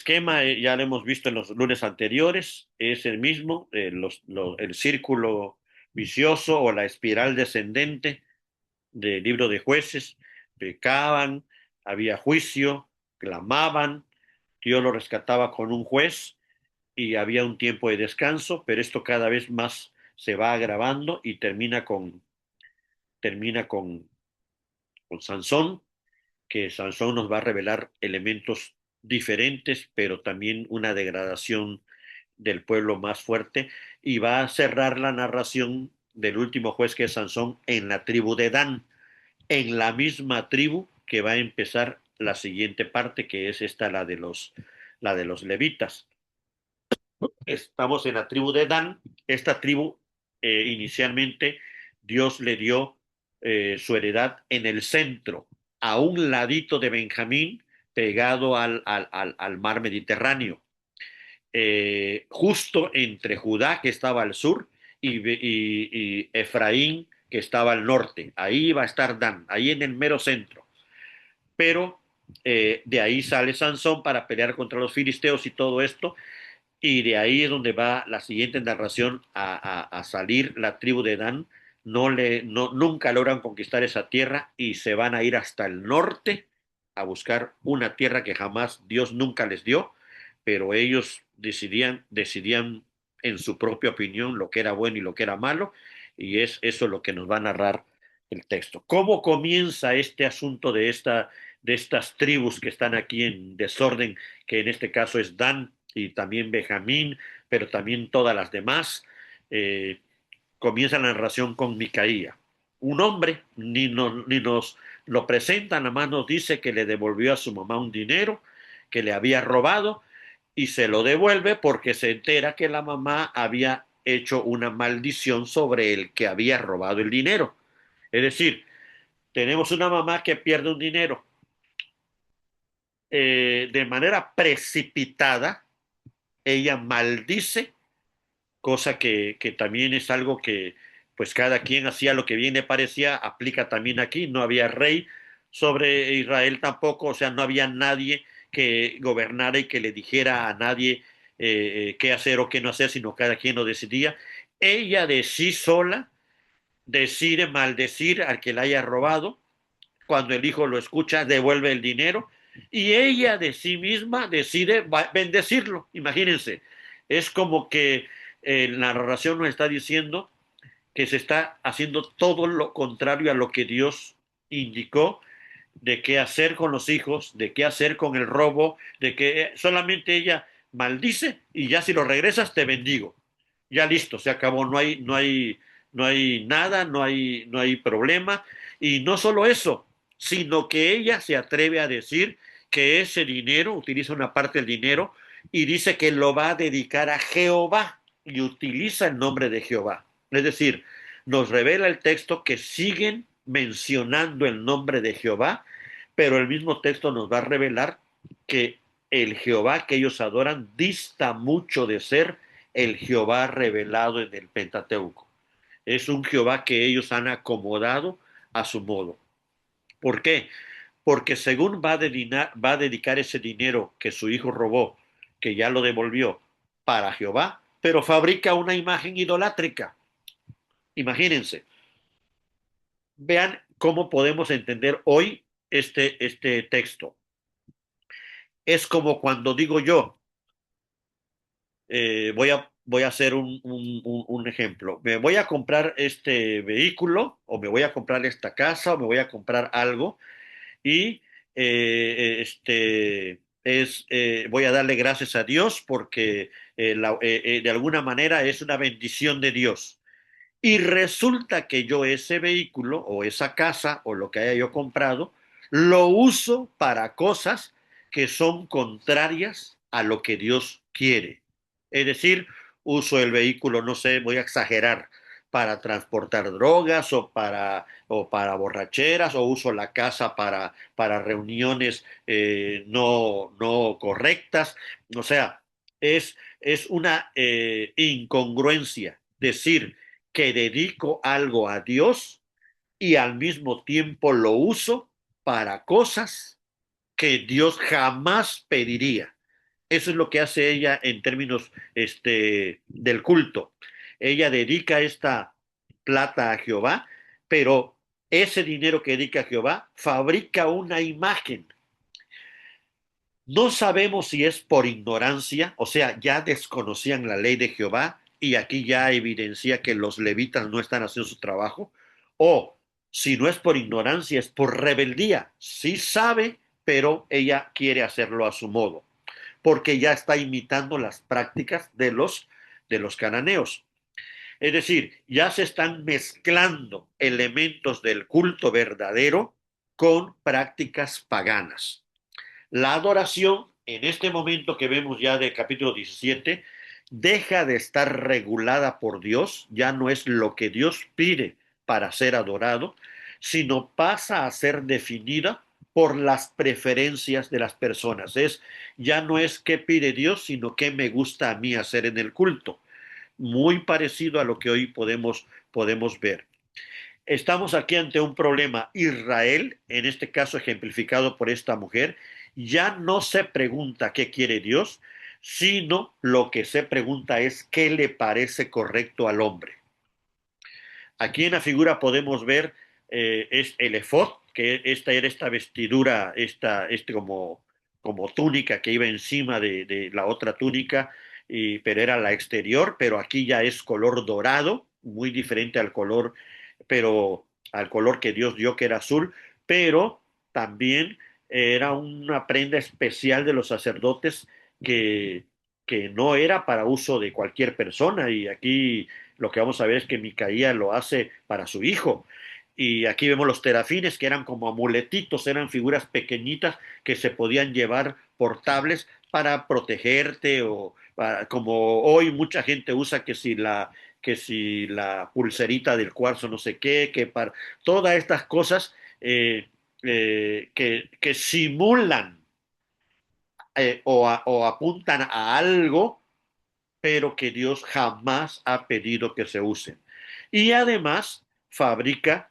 Esquema ya lo hemos visto en los lunes anteriores, es el mismo, el círculo vicioso o la espiral descendente del libro de jueces. Pecaban, había juicio, clamaban, Dios lo rescataba con un juez y había un tiempo de descanso, pero esto cada vez más se va agravando y termina con Sansón, que Sansón nos va a revelar elementos diferentes, pero también una degradación del pueblo más fuerte, y va a cerrar la narración del último juez que es Sansón en la tribu de Dan, en la misma tribu que va a empezar la siguiente parte, que es esta, la de los levitas. Estamos en la tribu de Dan. Esta tribu, inicialmente, Dios le dio su heredad en el centro, a un ladito de Benjamín, pegado al mar Mediterráneo, justo entre Judá, que estaba al sur, y Efraín, que estaba al norte. Ahí va a estar Dan, ahí en el mero centro. Pero de ahí sale Sansón para pelear contra los filisteos y todo esto, y de ahí es donde va la siguiente narración a salir la tribu de Dan. Nunca logran conquistar esa tierra y se van a ir hasta el norte a buscar una tierra que jamás Dios nunca les dio, pero ellos decidían en su propia opinión lo que era bueno y lo que era malo, y es eso lo que nos va a narrar el texto. ¿Cómo comienza este asunto de estas tribus que están aquí en desorden, que en este caso es Dan y también Benjamín, pero también todas las demás? Eh, Comienza la narración con Micaía, un hombre, ni nos lo presentan, nada más nos dice que le devolvió a su mamá un dinero que le había robado, y se lo devuelve porque se entera que la mamá había hecho una maldición sobre el que había robado el dinero. Es decir, tenemos una mamá que pierde un dinero de manera precipitada, ella maldice, cosa que también es algo que pues cada quien hacía lo que bien le parecía, aplica también aquí. No había rey sobre Israel tampoco, o sea, no había nadie que gobernara y que le dijera a nadie qué hacer o qué no hacer, sino cada quien lo decidía. Ella de sí sola decide maldecir al que la haya robado. Cuando el hijo lo escucha, devuelve el dinero, y ella de sí misma decide bendecirlo. Imagínense, es como que la narración nos está diciendo que se está haciendo todo lo contrario a lo que Dios indicó de qué hacer con los hijos, de qué hacer con el robo, de que solamente ella maldice y ya si lo regresas te bendigo. Ya listo, se acabó, no hay nada, no hay problema. Y no solo eso, sino que ella se atreve a decir que ese dinero, utiliza una parte del dinero y dice que lo va a dedicar a Jehová, y utiliza el nombre de Jehová. Es decir, nos revela el texto que siguen mencionando el nombre de Jehová, pero el mismo texto nos va a revelar que el Jehová que ellos adoran dista mucho de ser el Jehová revelado en el Pentateuco. Es un Jehová que ellos han acomodado a su modo. ¿Por qué? Porque según va a dedicar ese dinero que su hijo robó, que ya lo devolvió, para Jehová, pero fabrica una imagen idolátrica. Imagínense, vean cómo podemos entender hoy este texto. Es como cuando digo yo, voy a hacer un ejemplo. Me voy a comprar este vehículo, o me voy a comprar esta casa, o me voy a comprar algo, y voy a darle gracias a Dios porque de alguna manera es una bendición de Dios. Y resulta que yo ese vehículo o esa casa o lo que haya yo comprado, lo uso para cosas que son contrarias a lo que Dios quiere. Es decir, uso el vehículo, no sé, voy a exagerar, para transportar drogas o para borracheras, o uso la casa para reuniones no correctas. O sea, es una incongruencia decir que dedico algo a Dios y al mismo tiempo lo uso para cosas que Dios jamás pediría. Eso es lo que hace ella en términos del culto. Ella dedica esta plata a Jehová, pero ese dinero que dedica a Jehová fabrica una imagen. No sabemos si es por ignorancia, o sea, ya desconocían la ley de Jehová y aquí ya evidencia que los levitas no están haciendo su trabajo, o si no es por ignorancia, es por rebeldía. Sí sabe, pero ella quiere hacerlo a su modo, porque ya está imitando las prácticas de los cananeos. Es decir, ya se están mezclando elementos del culto verdadero con prácticas paganas. La adoración, en este momento que vemos ya del capítulo 17, deja de estar regulada por Dios, ya no es lo que Dios pide para ser adorado, sino pasa a ser definida por las preferencias de las personas. Ya no es qué pide Dios, sino qué me gusta a mí hacer en el culto. Muy parecido a lo que hoy podemos ver. Estamos aquí ante un problema. Israel, en este caso ejemplificado por esta mujer, ya no se pregunta qué quiere Dios, sino lo que se pregunta es qué le parece correcto al hombre. Aquí en la figura podemos ver es el efod, que esta era esta vestidura, como túnica que iba encima de la otra túnica, pero era la exterior, pero aquí ya es color dorado, muy diferente pero al color que Dios dio que era azul, pero también era una prenda especial de los sacerdotes que, que no era para uso de cualquier persona, y aquí lo que vamos a ver es que Micaía lo hace para su hijo. Y aquí vemos los terafines, que eran como amuletitos, eran figuras pequeñitas que se podían llevar portables para protegerte, o como hoy mucha gente usa que si la pulserita del cuarzo no sé qué, que para todas estas cosas que simulan o apuntan a algo, pero que Dios jamás ha pedido que se usen. Y además fabrica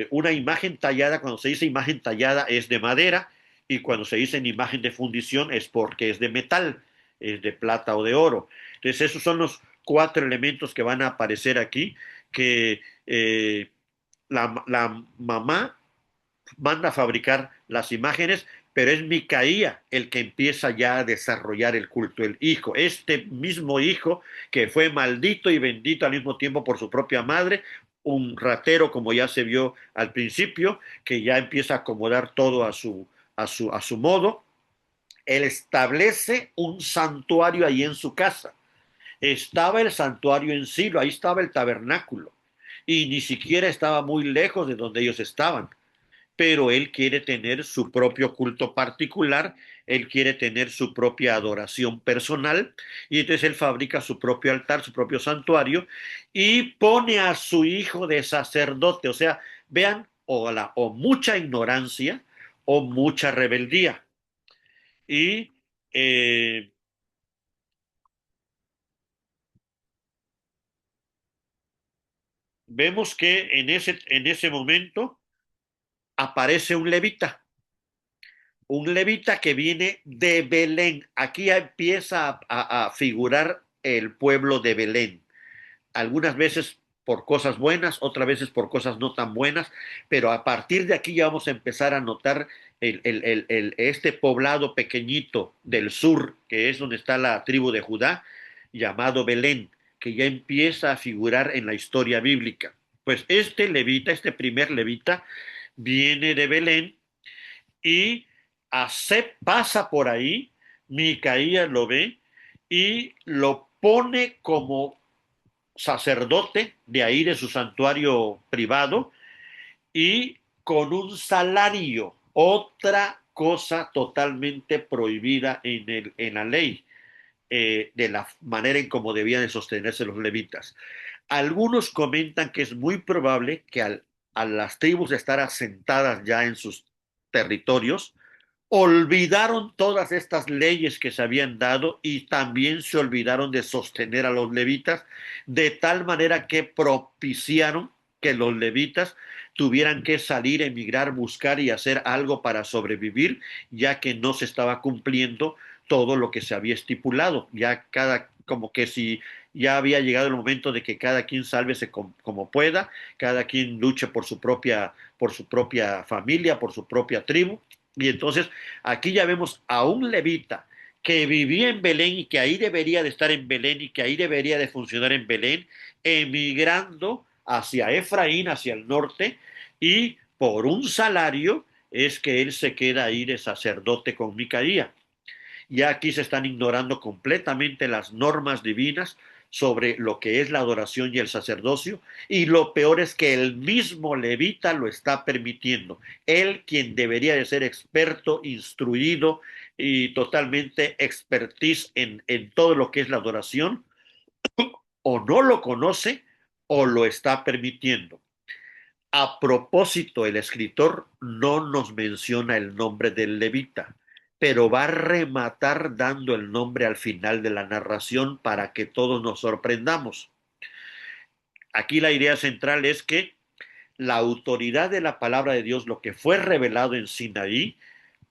una imagen tallada. Cuando se dice imagen tallada es de madera, y cuando se dice en imagen de fundición es porque es de metal, es de plata o de oro. Entonces esos son los cuatro elementos que van a aparecer aquí, que la mamá manda a fabricar las imágenes, pero es Micaía el que empieza ya a desarrollar el culto, el hijo, este mismo hijo que fue maldito y bendito al mismo tiempo por su propia madre, un ratero como ya se vio al principio, que ya empieza a acomodar todo a su modo. Él establece un santuario ahí en su casa. Estaba el santuario en Silo, ahí estaba el tabernáculo, y ni siquiera estaba muy lejos de donde ellos estaban, pero él quiere tener su propio culto particular, él quiere tener su propia adoración personal, y entonces él fabrica su propio altar, su propio santuario, y pone a su hijo de sacerdote. O sea, vean, o mucha ignorancia o mucha rebeldía. Y eh, vemos que en ese momento aparece un levita que viene de Belén. Aquí ya empieza a figurar el pueblo de Belén. Algunas veces por cosas buenas, otras veces por cosas no tan buenas, pero a partir de aquí ya vamos a empezar a notar este poblado pequeñito del sur, que es donde está la tribu de Judá, llamado Belén, que ya empieza a figurar en la historia bíblica. Pues este levita, este primer levita, viene de Belén, y pasa por ahí. Micaías lo ve y lo pone como sacerdote de ahí, de su santuario privado, y con un salario, otra cosa totalmente prohibida en la ley, de la manera en cómo debían de sostenerse los levitas. Algunos comentan que es muy probable que a las tribus estar asentadas ya en sus territorios, olvidaron todas estas leyes que se habían dado, y también se olvidaron de sostener a los levitas, de tal manera que propiciaron que los levitas tuvieran que salir, emigrar, buscar y hacer algo para sobrevivir, ya que no se estaba cumpliendo todo lo que se había estipulado. Ya como que si ya había llegado el momento de que cada quien sálvese como pueda, cada quien luche por su propia familia, por su propia tribu. Y entonces aquí ya vemos a un levita que vivía en Belén y que ahí debería de estar en Belén y que ahí debería de funcionar en Belén, emigrando hacia Efraín, hacia el norte, y por un salario es que él se queda ahí de sacerdote con Micaías. Ya aquí se están ignorando completamente las normas divinas sobre lo que es la adoración y el sacerdocio, y lo peor es que el mismo levita lo está permitiendo. Él, quien debería de ser experto, instruido y totalmente expertise en todo lo que es la adoración, o no lo conoce o lo está permitiendo. A propósito, el escritor no nos menciona el nombre del levita, pero va a rematar dando el nombre al final de la narración para que todos nos sorprendamos. Aquí la idea central es que la autoridad de la palabra de Dios, lo que fue revelado en Sinaí,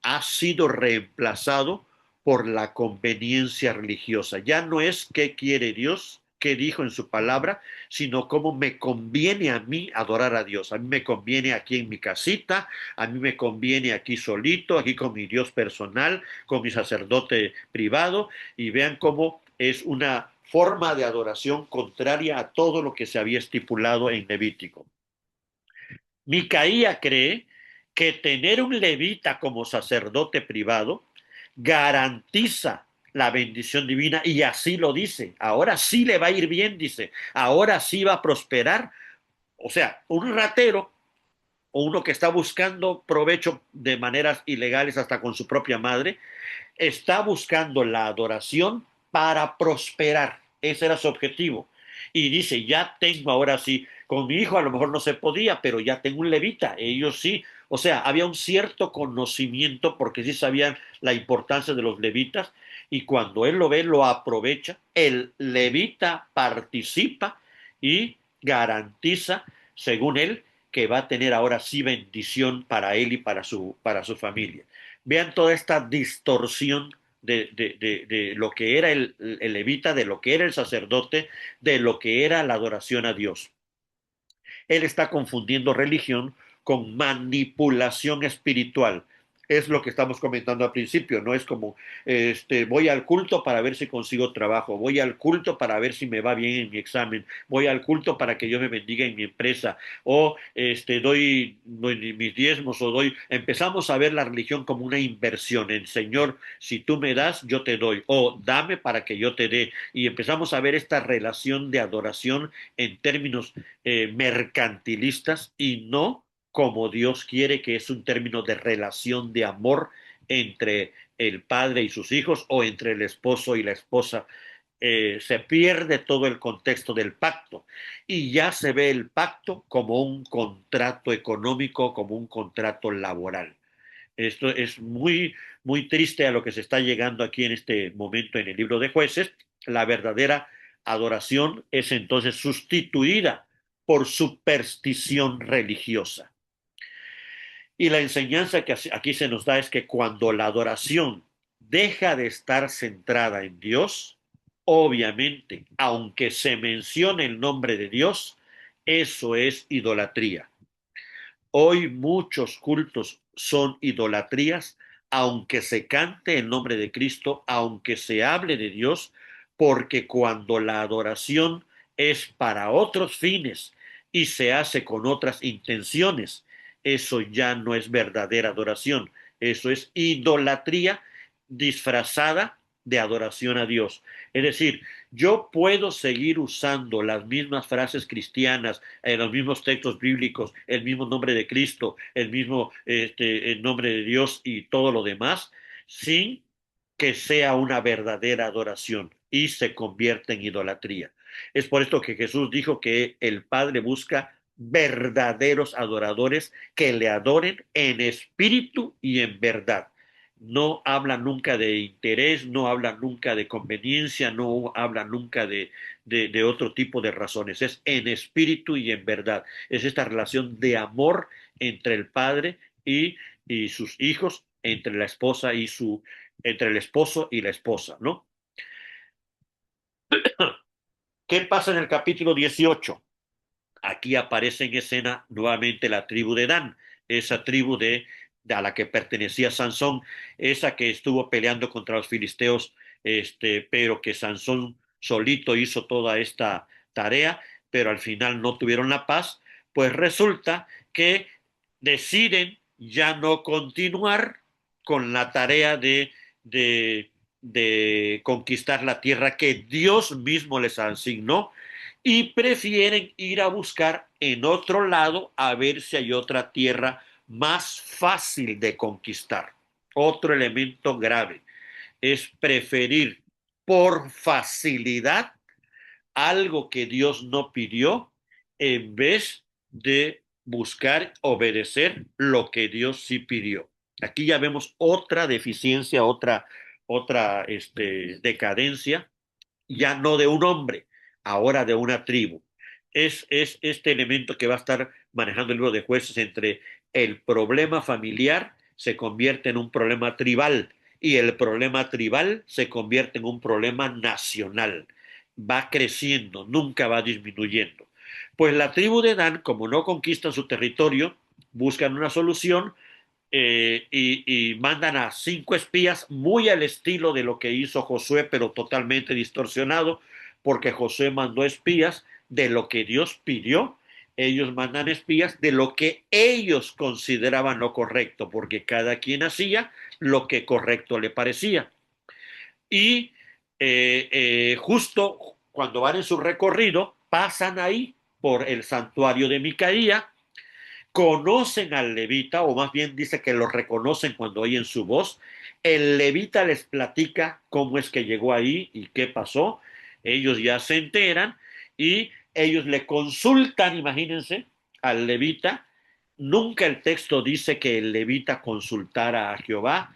ha sido reemplazado por la conveniencia religiosa. Ya no es qué quiere Dios, qué dijo en su palabra, sino cómo me conviene a mí adorar a Dios. A mí me conviene aquí en mi casita, a mí me conviene aquí solito, aquí con mi Dios personal, con mi sacerdote privado, y vean cómo es una forma de adoración contraria a todo lo que se había estipulado en Levítico. Micaía cree que tener un levita como sacerdote privado garantiza la bendición divina y así lo dice. Ahora sí le va a ir bien, dice. Ahora sí va a prosperar. O sea, un ratero o uno que está buscando provecho de maneras ilegales hasta con su propia madre, está buscando la adoración para prosperar. Ese era su objetivo. Y dice, ya tengo ahora sí, con mi hijo a lo mejor no se podía, pero ya tengo un levita, ellos sí. O sea, había un cierto conocimiento porque sí sabían la importancia de los levitas y cuando él lo ve, lo aprovecha. El levita participa y garantiza, según él, que va a tener ahora sí bendición para él y para su familia. Vean toda esta distorsión de lo que era el levita, de lo que era el sacerdote, de lo que era la adoración a Dios. Él está confundiendo religión con manipulación espiritual. Es lo que estamos comentando al principio, no es como voy al culto para ver si consigo trabajo, voy al culto para ver si me va bien en mi examen, voy al culto para que Dios me bendiga en mi empresa, o doy mis diezmos, empezamos a ver la religión como una inversión, en Señor, si tú me das, yo te doy, o dame para que yo te dé, y empezamos a ver esta relación de adoración en términos mercantilistas y no como Dios quiere, que es un término de relación de amor entre el padre y sus hijos o entre el esposo y la esposa. Se pierde todo el contexto del pacto y ya se ve el pacto como un contrato económico, como un contrato laboral. Esto es muy triste a lo que se está llegando aquí en este momento en el libro de Jueces. La verdadera adoración es entonces sustituida por superstición religiosa. Y la enseñanza que aquí se nos da es que cuando la adoración deja de estar centrada en Dios, obviamente, aunque se mencione el nombre de Dios, eso es idolatría. Hoy muchos cultos son idolatrías, aunque se cante el nombre de Cristo, aunque se hable de Dios, porque cuando la adoración es para otros fines y se hace con otras intenciones, eso ya no es verdadera adoración, eso es idolatría disfrazada de adoración a Dios. Es decir, yo puedo seguir usando las mismas frases cristianas, los mismos textos bíblicos, el mismo nombre de Cristo, el mismo el nombre de Dios y todo lo demás, sin que sea una verdadera adoración y se convierta en idolatría. Es por esto que Jesús dijo que el Padre busca verdaderos adoradores que le adoren en espíritu y en verdad. No habla nunca de interés, no habla nunca de conveniencia, no habla nunca de otro tipo de razones. Es en espíritu y en verdad. Es esta relación de amor entre el Padre y sus hijos, entre la esposa entre el esposo y la esposa, ¿no? ¿Qué pasa en el capítulo 18? Aquí aparece en escena nuevamente la tribu de Dan, esa tribu a la que pertenecía Sansón, esa que estuvo peleando contra los filisteos, pero que Sansón solito hizo toda esta tarea, pero al final no tuvieron la paz. Pues resulta que deciden ya no continuar con la tarea de, de conquistar la tierra que Dios mismo les asignó, y prefieren ir a buscar en otro lado a ver si hay otra tierra más fácil de conquistar. Otro elemento grave es preferir por facilidad algo que Dios no pidió en vez de buscar obedecer lo que Dios sí pidió. Aquí ya vemos otra deficiencia, otra decadencia, ya no de un hombre, ahora de una tribu. Es este elemento que va a estar manejando el libro de Jueces entre el problema familiar se convierte en un problema tribal y el problema tribal se convierte en un problema nacional. Va creciendo, nunca va disminuyendo. Pues la tribu de Dan, como no conquistan su territorio, buscan una solución, y mandan a 5 espías, muy al estilo de lo que hizo Josué, pero totalmente distorsionado, porque Josué mandó espías de lo que Dios pidió. Ellos mandan espías de lo que ellos consideraban lo correcto, porque cada quien hacía lo que correcto le parecía. Y justo cuando van en su recorrido, pasan ahí por el santuario de Micaía, conocen al levita, o más bien dice que lo reconocen cuando oyen su voz. El levita les platica cómo es que llegó ahí y qué pasó. Ellos ya se enteran y ellos le consultan, imagínense, al levita. Nunca el texto dice que el levita consultara a Jehová.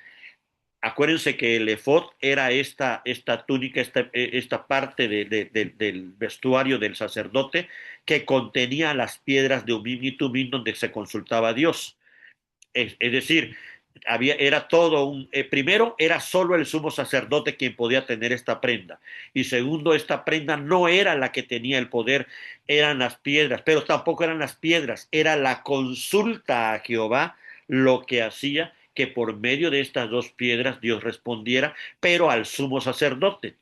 Acuérdense que el efod era esta túnica, esta parte del vestuario del sacerdote que contenía las piedras de Umim y Tumim donde se consultaba a Dios. Es decir, era todo primero, era solo el sumo sacerdote quien podía tener esta prenda. Y segundo, esta prenda no era la que tenía el poder, eran las piedras, pero tampoco eran las piedras, era la consulta a Jehová lo que hacía que por medio de estas dos piedras Dios respondiera, pero al sumo sacerdote.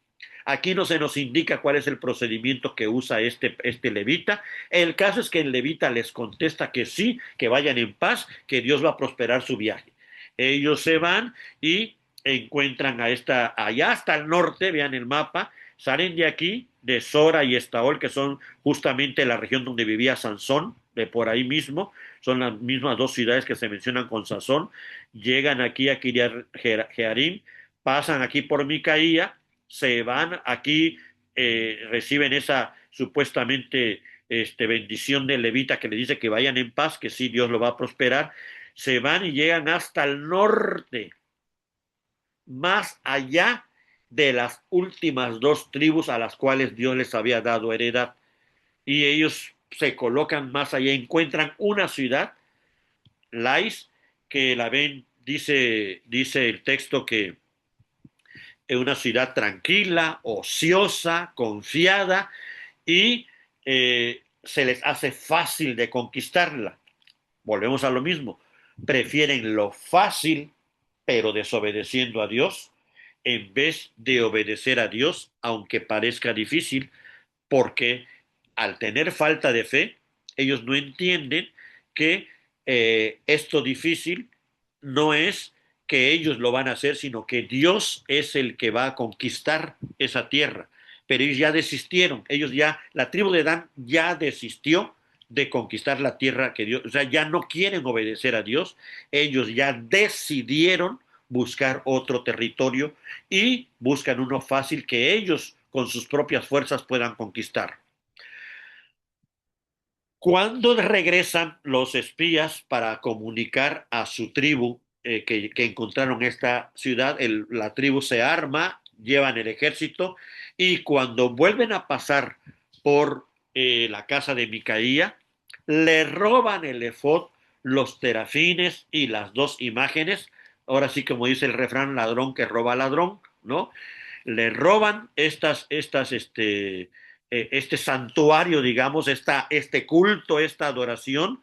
Aquí no se nos indica cuál es el procedimiento que usa este levita. El caso es que el levita les contesta que sí, que vayan en paz, que Dios va a prosperar su viaje. Ellos se van y encuentran allá hasta el norte, vean el mapa, salen de aquí, de Sora y Estaol, que son justamente la región donde vivía Sansón, de por ahí mismo, son las mismas dos ciudades que se mencionan con Sansón, llegan aquí a Kiriat Jearim, pasan aquí por Micaía, se van aquí, reciben esa supuestamente bendición de levita que le dice que vayan en paz, que sí, Dios lo va a prosperar, se van y llegan hasta el norte, más allá de las últimas dos tribus a las cuales Dios les había dado heredad. Y ellos se colocan más allá, encuentran una ciudad, Lais, que la ven, dice el texto que es una ciudad tranquila, ociosa, confiada, y se les hace fácil de conquistarla. Volvemos a lo mismo. Prefieren lo fácil, pero desobedeciendo a Dios, en vez de obedecer a Dios, aunque parezca difícil, porque al tener falta de fe, ellos no entienden que esto difícil no es que ellos lo van a hacer, sino que Dios es el que va a conquistar esa tierra. Pero ellos ya desistieron, la tribu de Dan ya desistió de conquistar la tierra que Dios, o sea, ya no quieren obedecer a Dios, ellos ya decidieron buscar otro territorio y buscan uno fácil que ellos con sus propias fuerzas puedan conquistar. Cuando regresan los espías para comunicar a su tribu que encontraron esta ciudad, la tribu se arma, llevan el ejército y cuando vuelven a pasar por la casa de Micaía, le roban el efod, los terafines y las dos imágenes ahora sí como dice el refrán, ladrón que roba ladrón, ¿no? Le roban este santuario, digamos, este culto, esta adoración,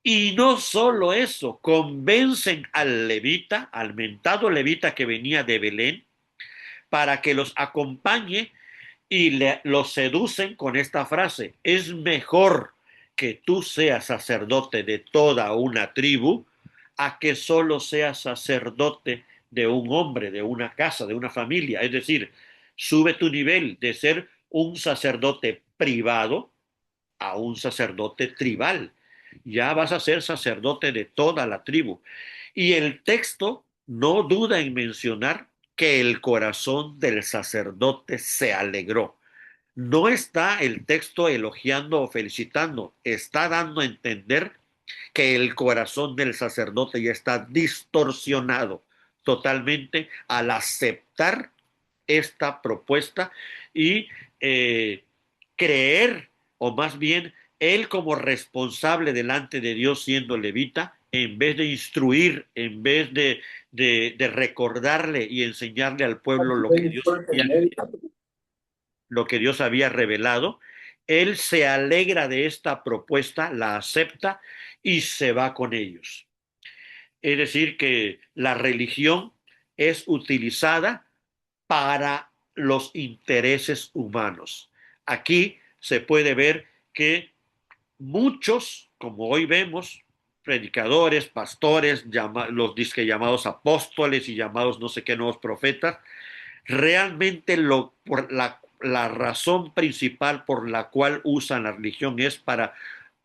y no solo eso, convencen al levita, al mentado levita que venía de Belén, para que los acompañe y los seducen con esta frase: es mejor que tú seas sacerdote de toda una tribu a que solo seas sacerdote de un hombre, de una casa, de una familia. Es decir, sube tu nivel de ser un sacerdote privado a un sacerdote tribal. Ya vas a ser sacerdote de toda la tribu. Y el texto no duda en mencionar que el corazón del sacerdote se alegró. No está el texto elogiando o felicitando, está dando a entender que el corazón del sacerdote ya está distorsionado totalmente al aceptar esta propuesta y creer, o más bien él como responsable delante de Dios siendo levita, en vez de instruir, en vez de recordarle y enseñarle al pueblo lo que Dios había revelado, él se alegra de esta propuesta, la acepta y se va con ellos. Es decir, que la religión es utilizada para los intereses humanos. Aquí se puede ver que muchos, como hoy vemos, predicadores, pastores, los disque llamados apóstoles y llamados no sé qué nuevos profetas, realmente por la razón principal por la cual usan la religión es para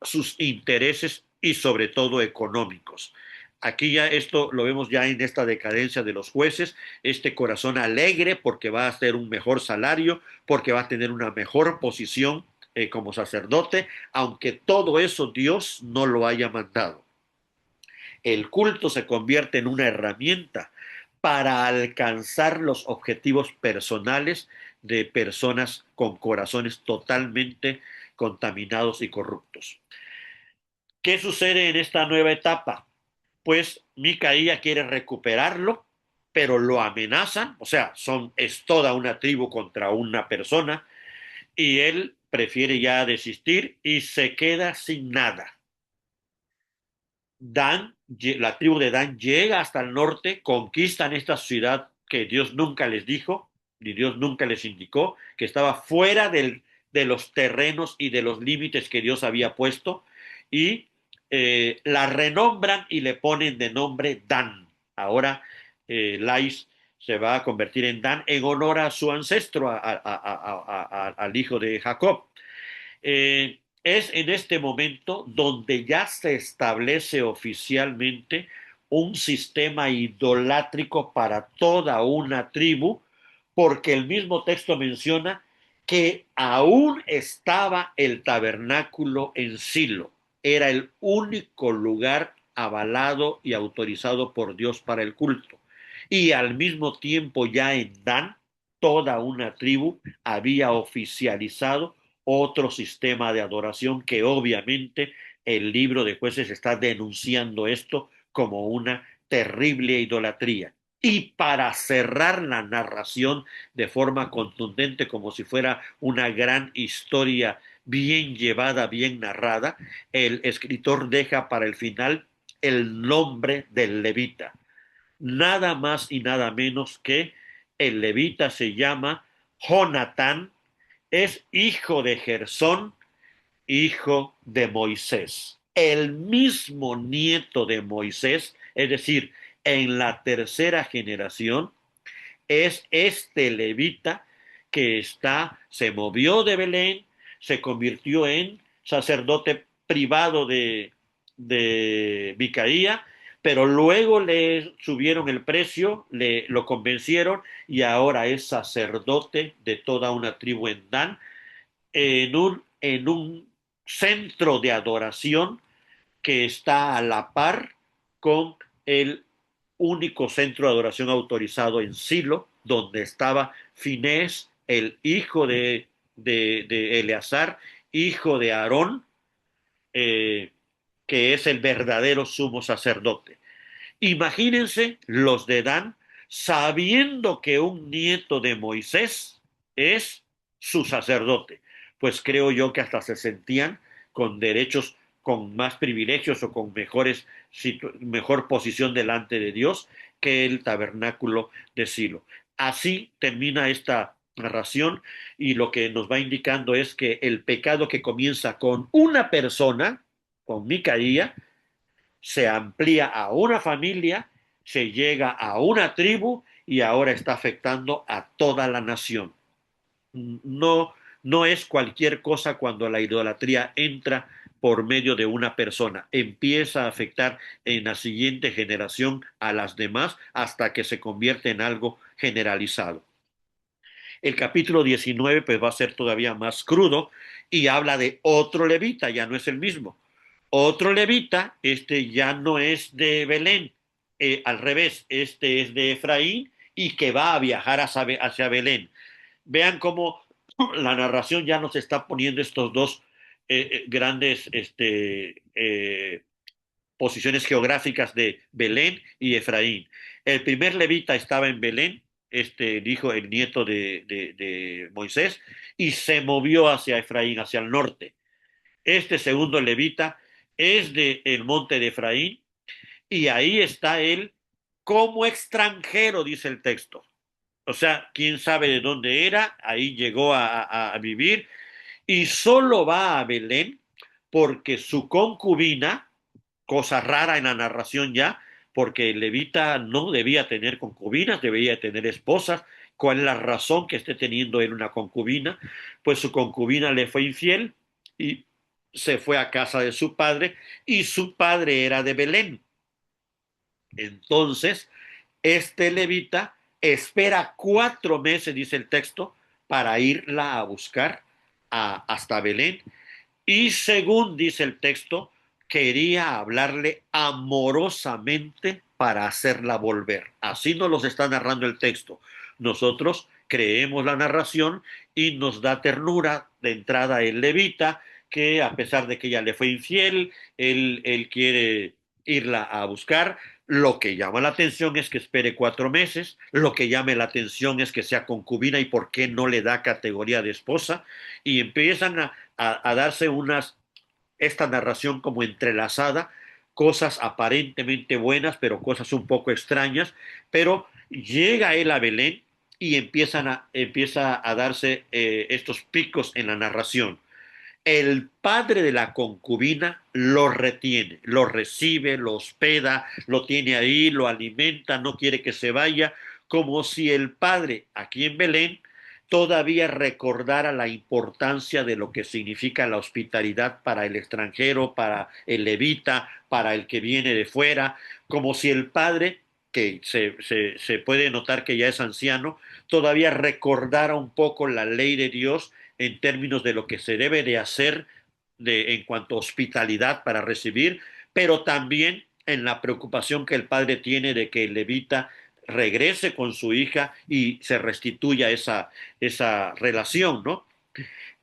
sus intereses y sobre todo económicos. Aquí ya esto lo vemos ya en esta decadencia de los jueces, este corazón alegre porque va a tener un mejor salario, porque va a tener una mejor posición como sacerdote, aunque todo eso Dios no lo haya mandado. El culto se convierte en una herramienta para alcanzar los objetivos personales de personas con corazones totalmente contaminados y corruptos. ¿Qué sucede en esta nueva etapa? Pues Micaía quiere recuperarlo, pero lo amenazan, o sea, es toda una tribu contra una persona, y él prefiere ya desistir y se queda sin nada. Dan, la tribu de Dan llega hasta el norte, conquistan esta ciudad que Dios nunca les dijo, ni Dios nunca les indicó, que estaba fuera de los terrenos y de los límites que Dios había puesto, y la renombran y le ponen de nombre Dan. Ahora Lais se va a convertir en Dan en honor a su ancestro, al hijo de Jacob. Es en este momento donde ya se establece oficialmente un sistema idolátrico para toda una tribu, porque el mismo texto menciona que aún estaba el tabernáculo en Silo. Era el único lugar avalado y autorizado por Dios para el culto. Y al mismo tiempo ya en Dan, toda una tribu había oficializado otro sistema de adoración que obviamente el libro de jueces está denunciando esto como una terrible idolatría. Y para cerrar la narración de forma contundente, como si fuera una gran historia bien llevada, bien narrada, el escritor deja para el final el nombre del levita. Nada más y nada menos que el levita se llama Jonatán, es hijo de Gersón, hijo de Moisés. El mismo nieto de Moisés, es decir, en la tercera generación, es este levita que se movió de Belén, se convirtió en sacerdote privado de Micaía, pero luego le subieron el precio, lo convencieron y ahora es sacerdote de toda una tribu en Dan, en un centro de adoración que está a la par con el único centro de adoración autorizado en Silo, donde estaba Finés, el hijo de Eleazar, hijo de Aarón, eh, que es el verdadero sumo sacerdote. Imagínense los de Dan sabiendo que un nieto de Moisés es su sacerdote. Pues creo yo que hasta se sentían con derechos, con más privilegios o con mejor posición delante de Dios que el tabernáculo de Silo. Así termina esta narración y lo que nos va indicando es que el pecado que comienza con una persona, con Micaía, se amplía a una familia, se llega a una tribu y ahora está afectando a toda la nación. No, no es cualquier cosa cuando la idolatría entra por medio de una persona. Empieza a afectar en la siguiente generación a las demás hasta que se convierte en algo generalizado. El capítulo 19 pues va a ser todavía más crudo y habla de otro levita, ya no es el mismo. Otro levita, este ya no es de Belén, al revés, este es de Efraín y que va a viajar hacia Belén. Vean cómo la narración ya nos está poniendo estos dos grandes posiciones geográficas de Belén y Efraín. El primer levita estaba en Belén, dijo el nieto de Moisés, y se movió hacia Efraín, hacia el norte. Este segundo levita es del monte de Efraín, y ahí está él como extranjero, dice el texto. O sea, quién sabe de dónde era, ahí llegó a vivir, y solo va a Belén porque su concubina, cosa rara en la narración ya, porque el levita no debía tener concubinas, debía tener esposas. ¿Cuál es la razón que esté teniendo él una concubina? Pues su concubina le fue infiel y se fue a casa de su padre y su padre era de Belén. Entonces, este levita espera 4 meses, dice el texto, para irla a buscar hasta Belén y según dice el texto, quería hablarle amorosamente para hacerla volver. Así nos los está narrando el texto. Nosotros creemos la narración y nos da ternura de entrada el levita, que a pesar de que ella le fue infiel, él quiere irla a buscar. Lo que llama la atención es que espere 4 meses, lo que llama la atención es que sea concubina y por qué no le da categoría de esposa, y empiezan a darse esta narración como entrelazada, cosas aparentemente buenas, pero cosas un poco extrañas, pero llega él a Belén y empieza a darse estos picos en la narración. El padre de la concubina lo retiene, lo recibe, lo hospeda, lo tiene ahí, lo alimenta, no quiere que se vaya, como si el padre aquí en Belén todavía recordara la importancia de lo que significa la hospitalidad para el extranjero, para el levita, para el que viene de fuera, como si el padre, que se puede notar que ya es anciano, todavía recordara un poco la ley de Dios en términos de lo que se debe de hacer en cuanto a hospitalidad para recibir, pero también en la preocupación que el padre tiene de que el levita regrese con su hija y se restituya esa relación, ¿no?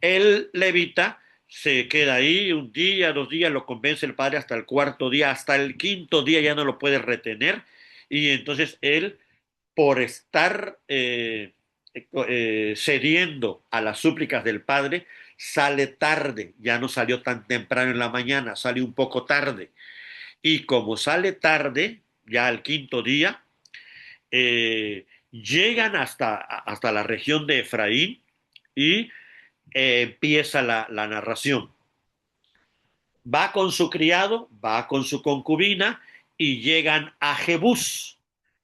El levita se queda ahí un día, 2 días, lo convence el padre hasta el cuarto día, hasta el quinto día ya no lo puede retener y entonces él, por estar cediendo a las súplicas del padre, sale tarde, ya no salió tan temprano en la mañana, sale un poco tarde. Y como sale tarde, ya al quinto día, llegan hasta la región de Efraín y empieza la narración. Va con su criado, va con su concubina y llegan a Jebús.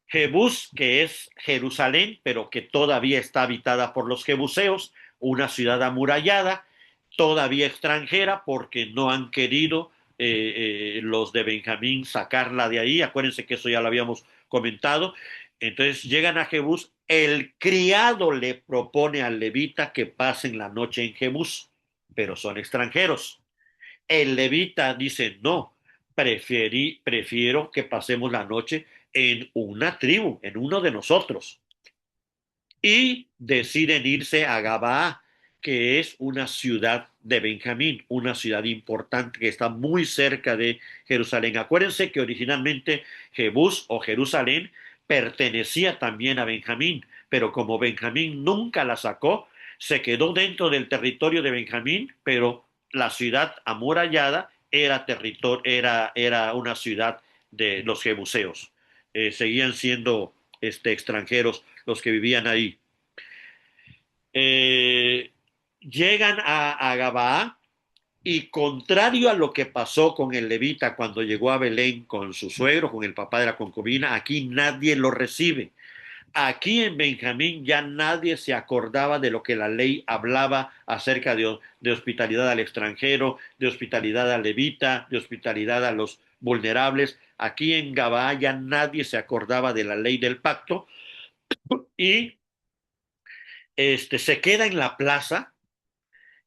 Jebús, que es Jerusalén, pero que todavía está habitada por los jebuseos, una ciudad amurallada, todavía extranjera, porque no han querido los de Benjamín sacarla de ahí. Acuérdense que eso ya lo habíamos comentado. Entonces llegan a Jebús, el criado le propone al levita que pasen la noche en Jebús, pero son extranjeros. El levita dice, no, prefiero que pasemos la noche en una tribu, en uno de nosotros. Y deciden irse a Gabaa. que es una ciudad de Benjamín, una ciudad importante que está muy cerca de Jerusalén. Acuérdense que originalmente Jebús o Jerusalén pertenecía también a Benjamín, pero como Benjamín nunca la sacó, se quedó dentro del territorio de Benjamín, pero la ciudad amurallada era una ciudad de los jebuseos. Seguían siendo extranjeros los que vivían ahí. Eh, Llegan a Gabaa y contrario a lo que pasó con el levita cuando llegó a Belén con su suegro, con el papá de la concubina, aquí nadie lo recibe. Aquí en Benjamín ya nadie se acordaba de lo que la ley hablaba acerca de hospitalidad al extranjero, de hospitalidad al levita, de hospitalidad a los vulnerables. Aquí en Gabaa ya nadie se acordaba de la ley del pacto y se queda en la plaza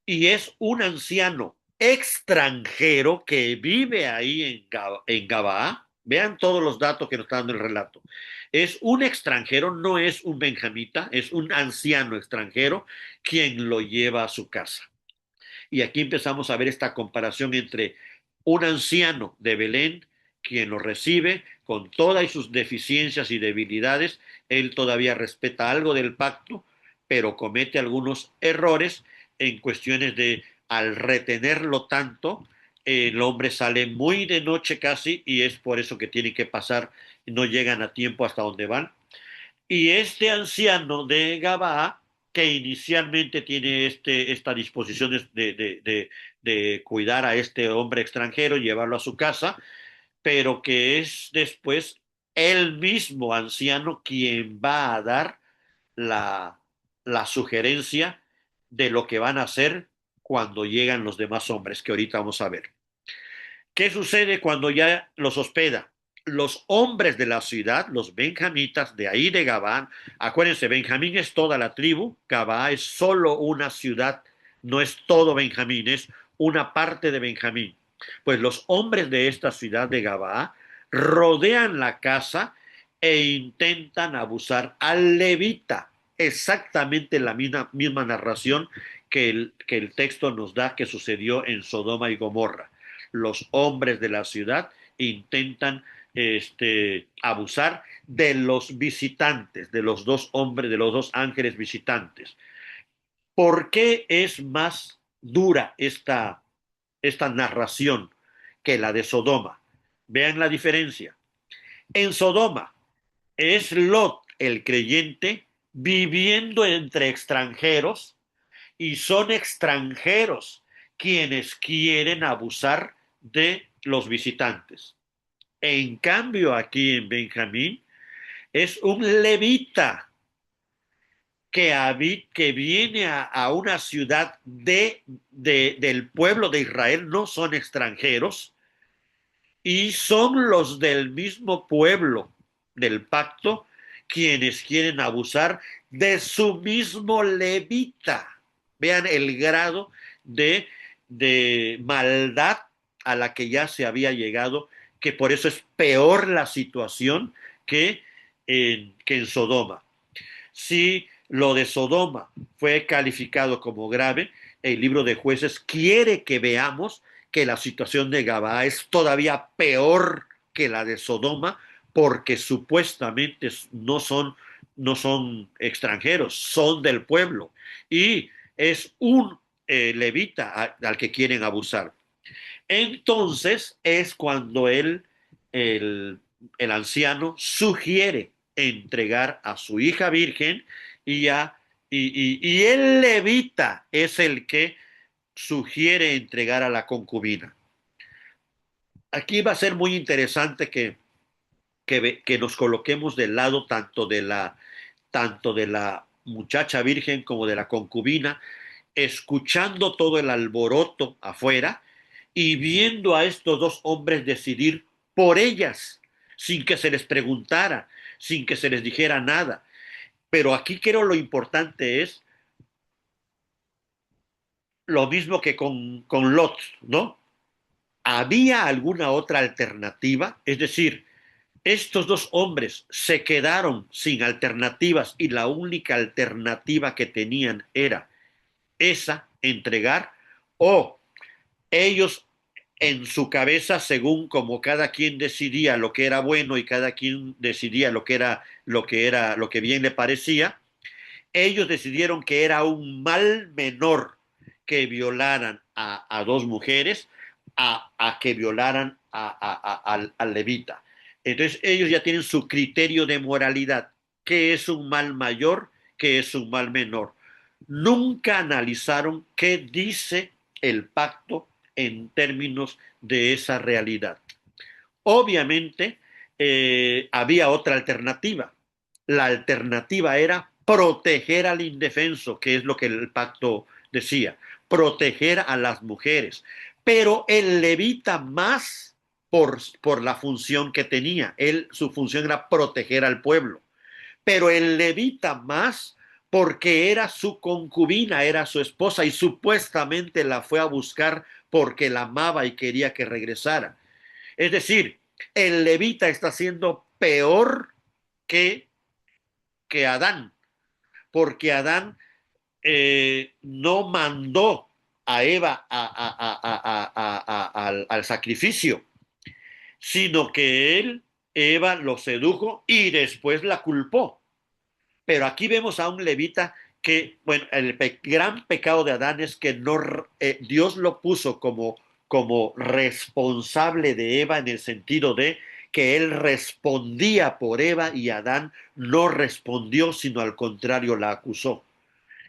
y es un anciano extranjero que vive ahí en Gabaa. Vean todos los datos que nos está dando el relato. Es un extranjero, no es un benjamita, es un anciano extranjero quien lo lleva a su casa. Y aquí empezamos a ver esta comparación entre un anciano de Belén, quien lo recibe con todas sus deficiencias y debilidades, él todavía respeta algo del pacto, pero comete algunos errores en cuestiones de, al retenerlo tanto, el hombre sale muy de noche casi y es por eso que tienen que pasar, no llegan a tiempo hasta donde van. Y este anciano de Gabaa, que inicialmente tiene esta disposición de cuidar a este hombre extranjero, llevarlo a su casa, pero que es después el mismo anciano quien va a dar la, la sugerencia de lo que van a hacer cuando llegan los demás hombres, que ahorita vamos a ver. ¿Qué sucede cuando ya los hospeda? Los hombres de la ciudad, los benjamitas de ahí de Gabá, acuérdense, Benjamín es toda la tribu, Gabá es solo una ciudad, no es todo Benjamín, es una parte de Benjamín. Pues los hombres de esta ciudad de Gabá rodean la casa e intentan abusar al levita. Exactamente la misma narración que el texto nos da que sucedió en Sodoma y Gomorra. Los hombres de la ciudad intentan abusar de los visitantes, de los dos hombres, de los dos ángeles visitantes. ¿Por qué es más dura esta narración que la de Sodoma? Vean la diferencia. En Sodoma es Lot, el creyente, viviendo entre extranjeros y son extranjeros quienes quieren abusar de los visitantes. En cambio, aquí en Benjamín es un levita que viene a una ciudad del pueblo de Israel, no son extranjeros, y son los del mismo pueblo del pacto quienes quieren abusar de su mismo levita. Vean el grado de maldad a la que ya se había llegado, que por eso es peor la situación que en Sodoma. Si lo de Sodoma fue calificado como grave, el libro de Jueces quiere que veamos que la situación de Gabaa es todavía peor que la de Sodoma, porque supuestamente no son extranjeros, son del pueblo. Y es un levita al que quieren abusar. Entonces es cuando el, el anciano sugiere entregar a su hija virgen y, y el levita es el que sugiere entregar a la concubina. Aquí va a ser muy interesante que nos coloquemos del lado tanto de la muchacha virgen como de la concubina, escuchando todo el alboroto afuera y viendo a estos dos hombres decidir por ellas, sin que se les preguntara, sin que se les dijera nada. Pero aquí creo lo importante es lo mismo que con Lot, ¿no? ¿Había alguna otra alternativa? Es decir, estos dos hombres se quedaron sin alternativas y la única alternativa que tenían era esa entregar, o ellos en su cabeza, según como cada quien decidía lo que era bueno y cada quien decidía lo que bien le parecía, ellos decidieron que era un mal menor que violaran a dos mujeres a que violaran al levita. Entonces ellos ya tienen su criterio de moralidad, qué es un mal mayor, qué es un mal menor. Nunca analizaron qué dice el pacto en términos de esa realidad. Obviamente, había otra alternativa. La alternativa era proteger al indefenso, que es lo que el pacto decía, proteger a las mujeres. Pero el levita más por la función que tenía. Su función era proteger al pueblo. Pero el levita más porque era su concubina, era su esposa y supuestamente la fue a buscar porque la amaba y quería que regresara. Es decir, el levita está siendo peor que, que Adán, porque Adán no mandó a Eva al sacrificio, sino que Eva lo sedujo y después la culpó. Pero aquí vemos a un levita que, bueno, gran pecado de Adán es que no, Dios lo puso como responsable de Eva en el sentido de que él respondía por Eva y Adán no respondió, sino al contrario la acusó.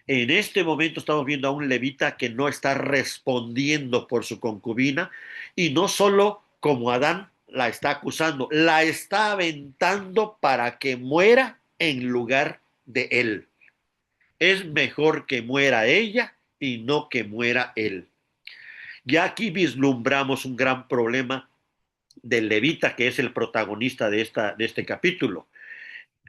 En este momento estamos viendo a un levita que no está respondiendo por su concubina y no solo como Adán la está acusando, la está aventando para que muera en lugar de él. Es mejor que muera ella y no que muera él. Ya aquí vislumbramos un gran problema del levita, que es el protagonista de este capítulo.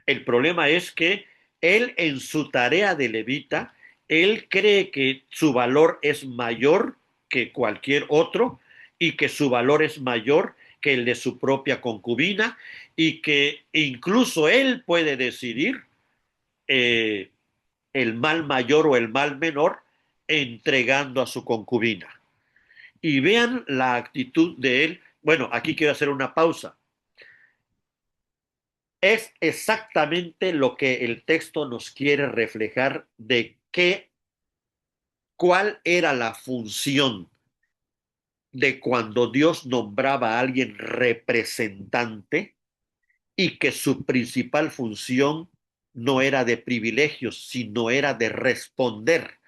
El problema es que él en su tarea de levita, él cree que su valor es mayor que cualquier otro y que su valor es mayor que el de su propia concubina y que incluso él puede decidir eh, el mal mayor o el mal menor entregando a su concubina. Y vean la actitud de él. Bueno, aquí quiero hacer una pausa. Es exactamente lo que el texto nos quiere reflejar de cuál era la función de cuando Dios nombraba a alguien representante y que su principal función no era de privilegios, sino era de responder.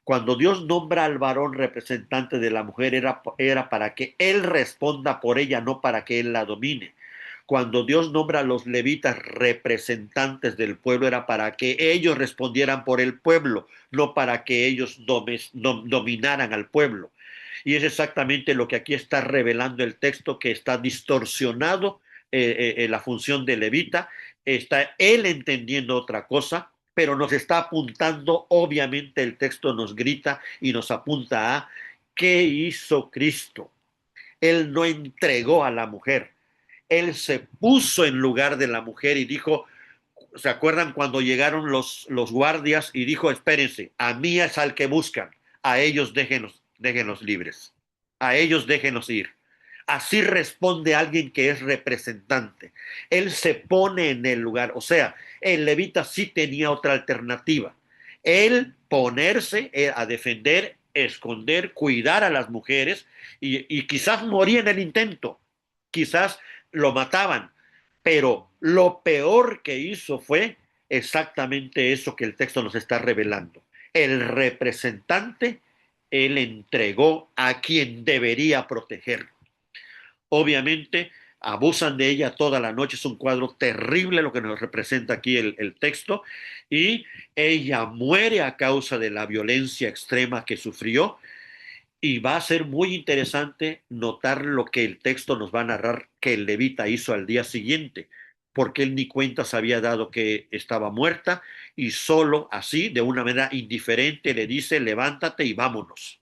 Cuando Dios nombra al varón representante de la mujer era para que él responda por ella, no para que él la domine. Cuando Dios nombra a los levitas representantes del pueblo era para que ellos respondieran por el pueblo, no para que ellos dominaran al pueblo. Y es exactamente lo que aquí está revelando el texto, que está distorsionado la función de levita, está él entendiendo otra cosa, pero nos está apuntando, obviamente el texto nos grita y nos apunta a qué hizo Cristo. Él no entregó a la mujer, él se puso en lugar de la mujer y dijo, ¿se acuerdan cuando llegaron los guardias y dijo, espérense, a mí es al que buscan, a ellos déjenlos libres, a ellos déjenlos ir? Así responde alguien que es representante. Él se pone en el lugar, o sea, el levita sí tenía otra alternativa. Él ponerse a defender, esconder, cuidar a las mujeres y quizás moría en el intento, quizás lo mataban, pero lo peor que hizo fue exactamente eso que el texto nos está revelando. El representante, él entregó a quien debería proteger. Obviamente, abusan de ella toda la noche, es un cuadro terrible lo que nos representa aquí el texto, y ella muere a causa de la violencia extrema que sufrió, y va a ser muy interesante notar lo que el texto nos va a narrar que el levita hizo al día siguiente, porque él ni cuenta se había dado que estaba muerta y solo así, de una manera indiferente, le dice, levántate y vámonos.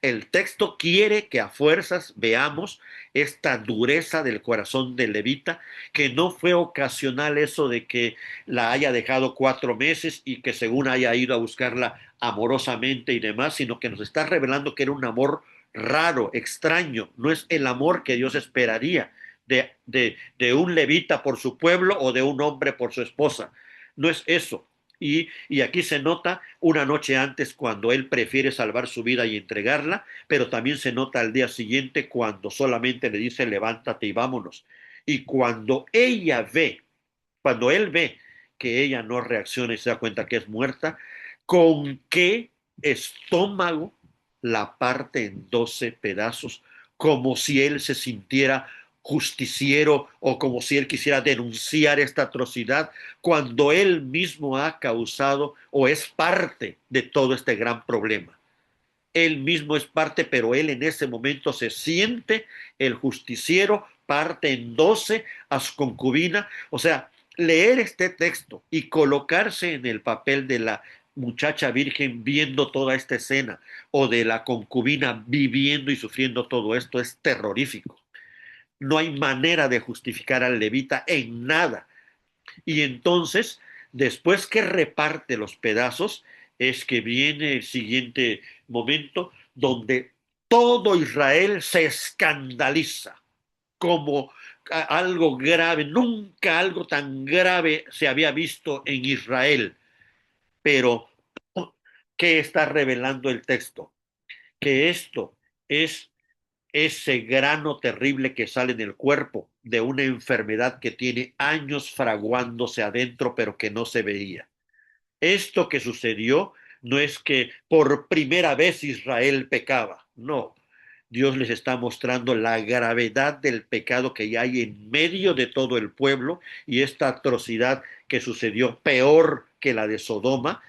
El texto quiere que a fuerzas veamos esta dureza del corazón del levita, que no fue ocasional eso de que la haya dejado 4 meses y que según haya ido a buscarla amorosamente y demás, sino que nos está revelando que era un amor raro, extraño, no es el amor que Dios esperaría de un levita por su pueblo o de un hombre por su esposa. No es eso. Y aquí se nota una noche antes cuando él prefiere salvar su vida y entregarla, pero también se nota al día siguiente cuando solamente le dice levántate y vámonos. Y cuando él ve que ella no reacciona y se da cuenta que es muerta, ¿con qué estómago la parte en 12 pedazos? Como si él se sintiera justiciero o como si él quisiera denunciar esta atrocidad cuando él mismo ha causado o es parte de todo este gran problema. Él mismo es parte, pero él en ese momento se siente el justiciero, parte en 12 a su concubina. O sea, leer este texto y colocarse en el papel de la muchacha virgen viendo toda esta escena o de la concubina viviendo y sufriendo todo esto es terrorífico. No hay manera de justificar al levita en nada. Y entonces, después que reparte los pedazos, es que viene el siguiente momento donde todo Israel se escandaliza como algo grave. Nunca algo tan grave se había visto en Israel. Pero, ¿qué está revelando el texto? Que esto es ese grano terrible que sale en el cuerpo de una enfermedad que tiene años fraguándose adentro, pero que no se veía. Esto que sucedió no es que por primera vez Israel pecaba, no. Dios les está mostrando la gravedad del pecado que ya hay en medio de todo el pueblo y esta atrocidad que sucedió peor que la de Sodoma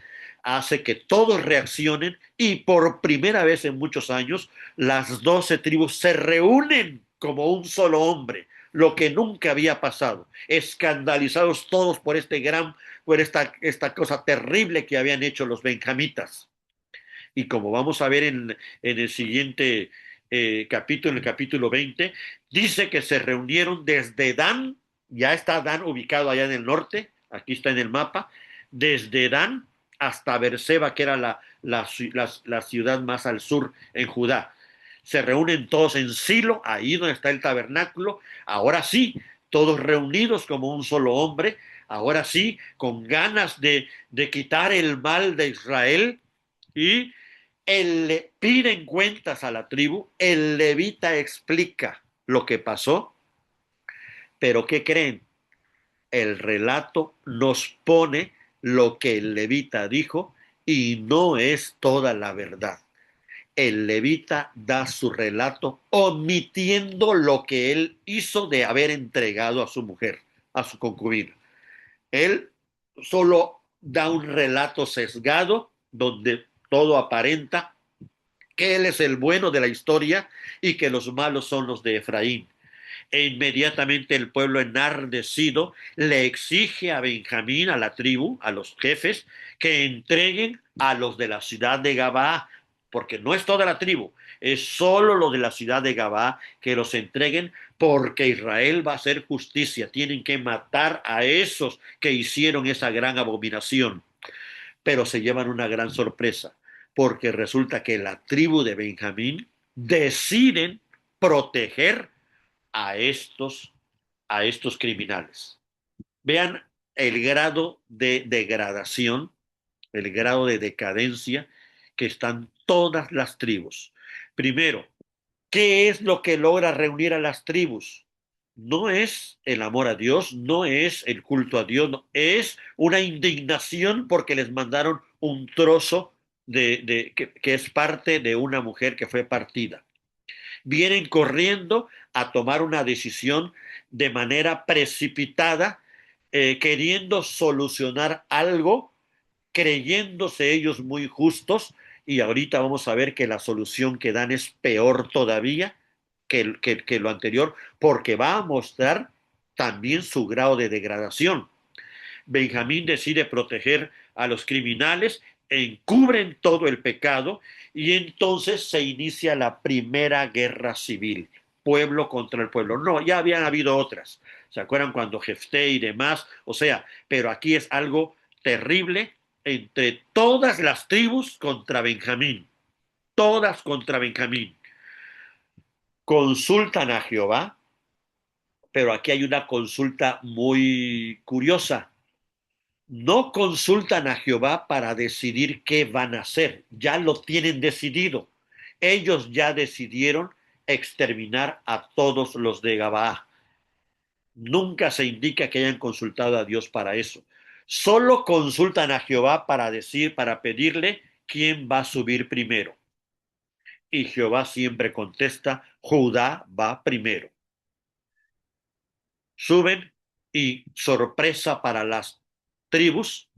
hace que todos reaccionen y por primera vez en muchos años las 12 tribus se reúnen como un solo hombre, lo que nunca había pasado, escandalizados todos por esta cosa terrible que habían hecho los benjamitas. Y como vamos a ver en el siguiente capítulo, en el capítulo 20, dice que se reunieron desde Dan, ya está Dan ubicado allá en el norte, aquí está en el mapa, desde Dan hasta Beerseba, que era la ciudad más al sur en Judá. Se reúnen todos en Silo, ahí donde está el tabernáculo, ahora sí, todos reunidos como un solo hombre, ahora sí, con ganas de quitar el mal de Israel, y él le piden cuentas a la tribu, el levita explica lo que pasó, pero ¿qué creen? El relato nos pone lo que el levita dijo y no es toda la verdad. El levita da su relato omitiendo lo que él hizo de haber entregado a su mujer, a su concubina. Él solo da un relato sesgado donde todo aparenta que él es el bueno de la historia y que los malos son los de Efraín. E inmediatamente el pueblo enardecido le exige a Benjamín, a la tribu, a los jefes, que entreguen a los de la ciudad de Gabá, porque no es toda la tribu, es solo los de la ciudad de Gabá que los entreguen, porque Israel va a hacer justicia, tienen que matar a esos que hicieron esa gran abominación. Pero se llevan una gran sorpresa, porque resulta que la tribu de Benjamín deciden proteger a a estos criminales. Vean el grado de degradación, el grado de decadencia que están todas las tribus. Primero, ¿qué es lo que logra reunir a las tribus? No es el amor a Dios, no es el culto a Dios, no, es una indignación porque les mandaron un trozo que es parte de una mujer que fue partida. Vienen corriendo a tomar una decisión de manera precipitada, queriendo solucionar algo, creyéndose ellos muy justos, y ahorita vamos a ver que la solución que dan es peor todavía que lo anterior, porque va a mostrar también su grado de degradación. Benjamín decide proteger a los criminales, encubren todo el pecado y entonces se inicia la primera guerra civil, pueblo contra el pueblo. No, ya habían habido otras. ¿Se acuerdan cuando Jefté y demás? O sea, pero aquí es algo terrible entre todas las tribus contra Benjamín, todas contra Benjamín. Consultan a Jehová, pero aquí hay una consulta muy curiosa. No consultan a Jehová para decidir qué van a hacer, ya lo tienen decidido. Ellos ya decidieron exterminar a todos los de Gabaa. Nunca se indica que hayan consultado a Dios para eso. Solo consultan a Jehová para decir, para pedirle quién va a subir primero. Y Jehová siempre contesta, Judá va primero. Suben y sorpresa para las tribus,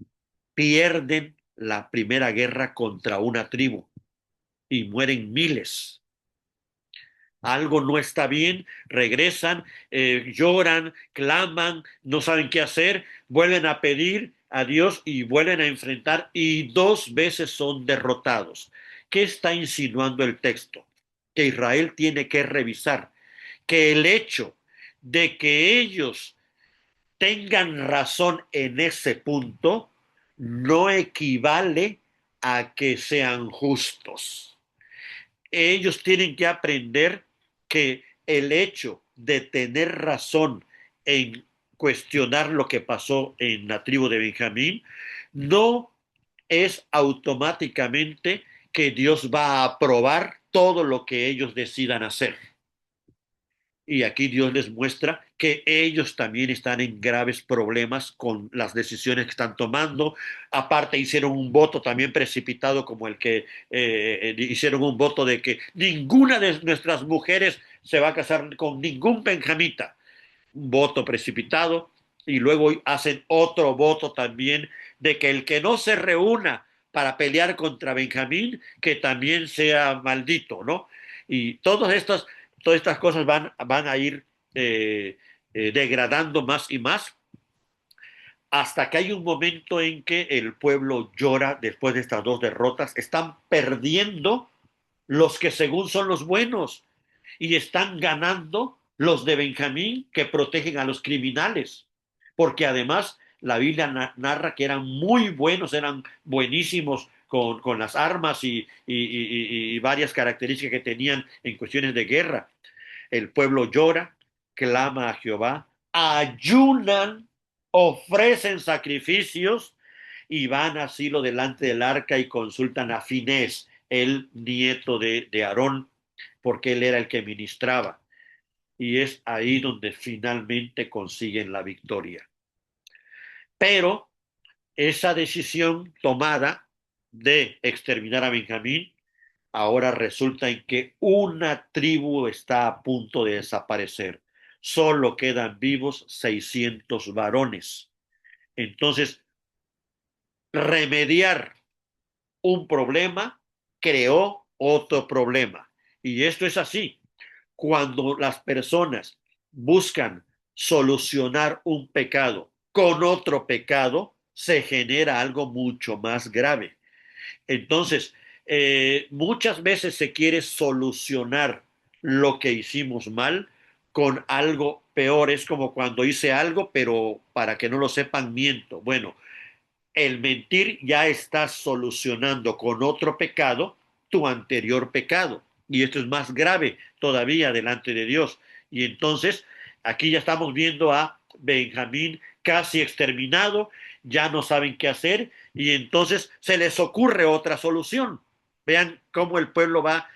pierden la primera guerra contra una tribu y mueren miles. Algo no está bien, regresan, lloran, claman, no saben qué hacer, vuelven a pedir a Dios y vuelven a enfrentar y dos veces son derrotados. ¿Qué está insinuando el texto? Que Israel tiene que revisar que el hecho de que ellos tengan razón en ese punto no equivale a que sean justos. Ellos tienen que aprender que el hecho de tener razón en cuestionar lo que pasó en la tribu de Benjamín no es automáticamente que Dios va a aprobar todo lo que ellos decidan hacer. Y aquí Dios les muestra que ellos también están en graves problemas con las decisiones que están tomando. Aparte hicieron un voto también precipitado como el que hicieron un voto de que ninguna de nuestras mujeres se va a casar con ningún benjamita. Un voto precipitado. Y luego hacen otro voto también de que el que no se reúna para pelear contra Benjamín, que también sea maldito, ¿no? Y todas estas cosas van a ir degradando más y más hasta que hay un momento en que el pueblo llora después de estas dos derrotas. Están perdiendo los que según son los buenos y están ganando los de Benjamín que protegen a los criminales. Porque además la Biblia narra que eran muy buenos, eran buenísimos con las armas y varias características que tenían en cuestiones de guerra. El pueblo llora, clama a Jehová, ayunan, ofrecen sacrificios y van así lo delante del arca y consultan a Finés, el nieto de Aarón, porque él era el que ministraba. Y es ahí donde finalmente consiguen la victoria. Pero esa decisión tomada de exterminar a Benjamín ahora resulta en que una tribu está a punto de desaparecer. Solo quedan vivos 600 varones. Entonces, remediar un problema creó otro problema. Y esto es así. Cuando las personas buscan solucionar un pecado con otro pecado, se genera algo mucho más grave. Entonces, muchas veces se quiere solucionar lo que hicimos mal con algo peor. Es como cuando hice algo, pero para que no lo sepan, miento. Bueno, el mentir ya está solucionando con otro pecado tu anterior pecado. Y esto es más grave todavía delante de Dios. Y entonces, aquí ya estamos viendo a Benjamín casi exterminado, ya no saben qué hacer y entonces se les ocurre otra solución. Vean cómo el pueblo va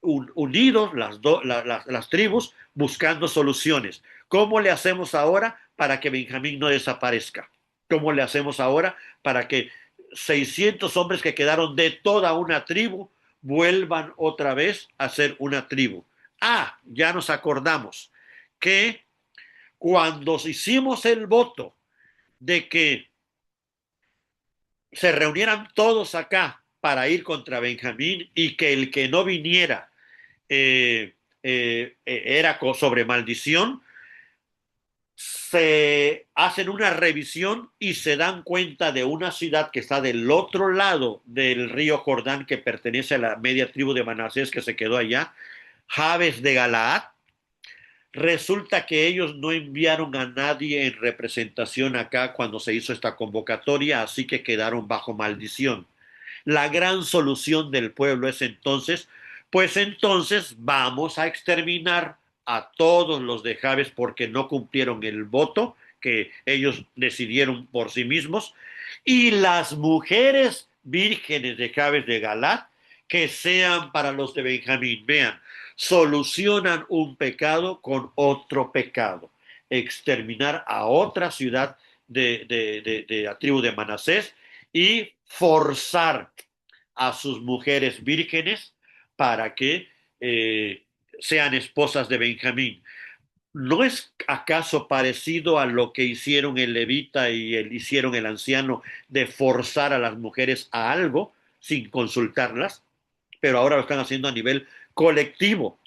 unidos, las tribus, buscando soluciones. ¿Cómo le hacemos ahora para que Benjamín no desaparezca? ¿Cómo le hacemos ahora para que 600 hombres que quedaron de toda una tribu vuelvan otra vez a ser una tribu? Ah, ya nos acordamos que cuando hicimos el voto de que se reunieran todos acá para ir contra Benjamín y que el que no viniera era sobre maldición, se hacen una revisión y se dan cuenta de una ciudad que está del otro lado del río Jordán, que pertenece a la media tribu de Manasés que se quedó allá, Jabes de Galaad. Resulta que ellos no enviaron a nadie en representación acá cuando se hizo esta convocatoria, así que quedaron bajo maldición. La gran solución del pueblo es entonces, pues entonces vamos a exterminar a todos los de Jabes porque no cumplieron el voto que ellos decidieron por sí mismos, y las mujeres vírgenes de Jabes de Galat que sean para los de Benjamín. Vean, solucionan un pecado con otro pecado. Exterminar a otra ciudad de la tribu de Manasés y forzar a sus mujeres vírgenes para que sean esposas de Benjamín. ¿No es acaso parecido a lo que hicieron el levita y hicieron el anciano de forzar a las mujeres a algo sin consultarlas? Pero ahora lo están haciendo a nivel colectivo.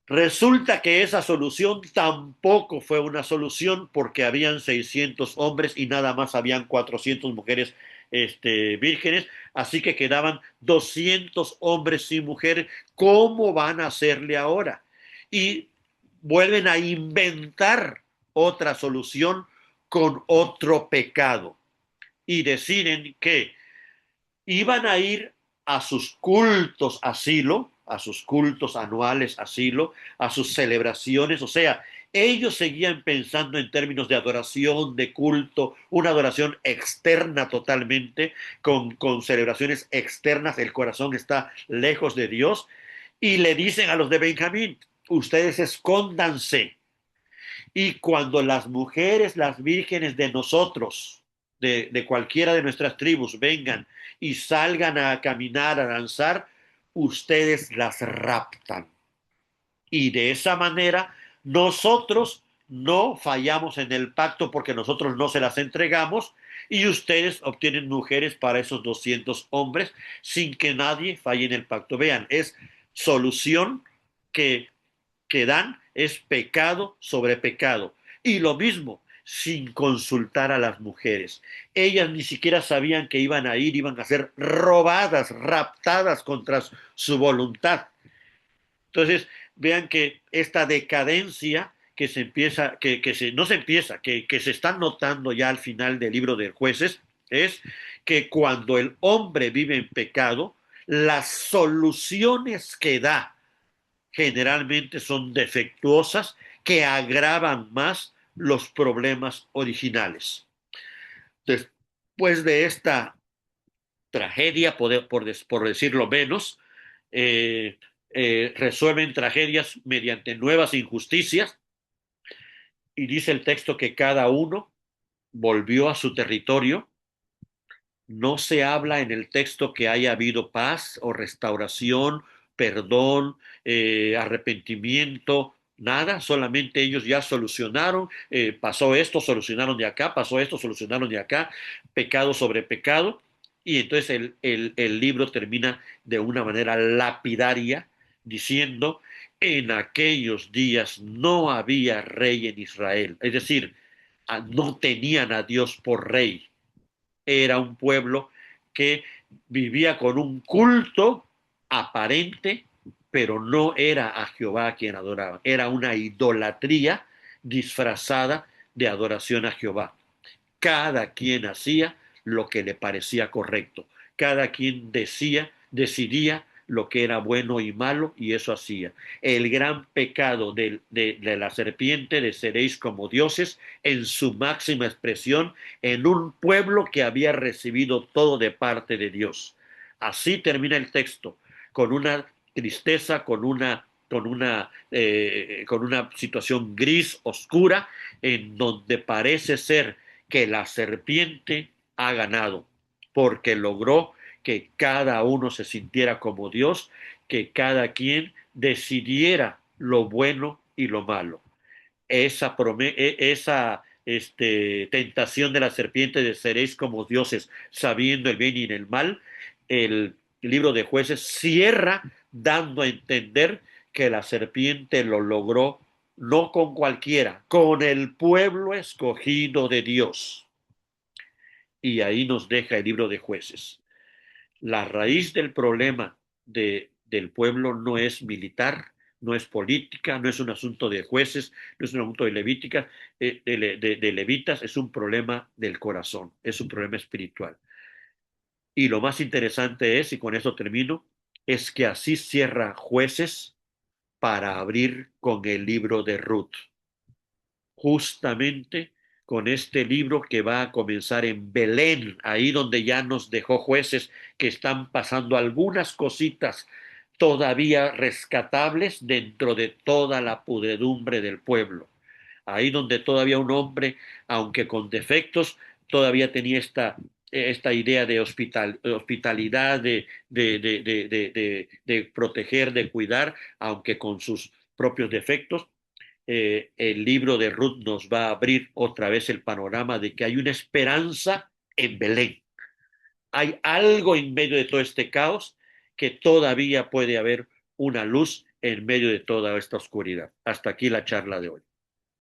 Resulta que esa solución tampoco fue una solución porque habían 600 hombres y nada más habían 400 mujeres vírgenes, así que quedaban 200 hombres sin mujeres. ¿Cómo van a hacerle ahora? Y vuelven a inventar otra solución con otro pecado y deciden que iban a ir a sus cultos asilo, a sus cultos anuales asilo, a sus celebraciones, o sea, ellos seguían pensando en términos de adoración, de culto, una adoración externa totalmente, con celebraciones externas, el corazón está lejos de Dios, y le dicen a los de Benjamín, ustedes escóndanse, y cuando las mujeres, las vírgenes de nosotros, de cualquiera de nuestras tribus, vengan y salgan a caminar, a danzar, ustedes las raptan. Y de esa manera nosotros no fallamos en el pacto porque nosotros no se las entregamos y ustedes obtienen mujeres para esos 200 hombres sin que nadie falle en el pacto. Vean, es solución que dan es pecado sobre pecado. Y lo mismo, sin consultar a las mujeres. Ellas ni siquiera sabían que iban a ir, iban a ser robadas, raptadas contra su voluntad. Entonces, vean que esta decadencia que se empieza, no se empieza, que se está notando ya al final del libro de jueces, es que cuando el hombre vive en pecado, las soluciones que da generalmente son defectuosas que agravan más los problemas originales. Después de esta tragedia, por decirlo menos, eh, resuelven tragedias mediante nuevas injusticias y dice el texto que cada uno volvió a su territorio. No se habla en el texto que haya habido paz o restauración, perdón, arrepentimiento, nada, solamente ellos ya solucionaron, pasó esto, solucionaron de acá, pasó esto, solucionaron de acá, pecado sobre pecado, y entonces el libro termina de una manera lapidaria diciendo, en aquellos días no había rey en Israel, es decir, no tenían a Dios por rey, era un pueblo que vivía con un culto aparente, pero no era a Jehová a quien adoraban. Era una idolatría disfrazada de adoración a Jehová. Cada quien hacía lo que le parecía correcto. Cada quien decidía lo que era bueno y malo, y eso hacía. El gran pecado de la serpiente, de seréis como dioses, en su máxima expresión, en un pueblo que había recibido todo de parte de Dios. Así termina el texto, con una tristeza, con una situación gris, oscura, en donde parece ser que la serpiente ha ganado, porque logró que cada uno se sintiera como Dios, que cada quien decidiera lo bueno y lo malo. Esa tentación de la serpiente de seréis como dioses, sabiendo el bien y el mal, el libro de jueces cierra dando a entender que la serpiente lo logró no con cualquiera, con el pueblo escogido de Dios. Y ahí nos deja el libro de Jueces. La raíz del problema del pueblo no es militar, no es política, no es un asunto de jueces, no es un asunto de levítica, de levitas, es un problema del corazón, es un problema espiritual. Y lo más interesante es, y con eso termino, es que así cierra Jueces para abrir con el libro de Ruth, justamente con este libro que va a comenzar en Belén, ahí donde ya nos dejó Jueces, que están pasando algunas cositas todavía rescatables dentro de toda la pudredumbre del pueblo. Ahí donde todavía un hombre, aunque con defectos, todavía tenía esta idea de hospitalidad, de proteger, de cuidar, aunque con sus propios defectos. El libro de Ruth nos va a abrir otra vez el panorama de que hay una esperanza en Belén. Hay algo en medio de todo este caos, que todavía puede haber una luz en medio de toda esta oscuridad. Hasta aquí la charla de hoy.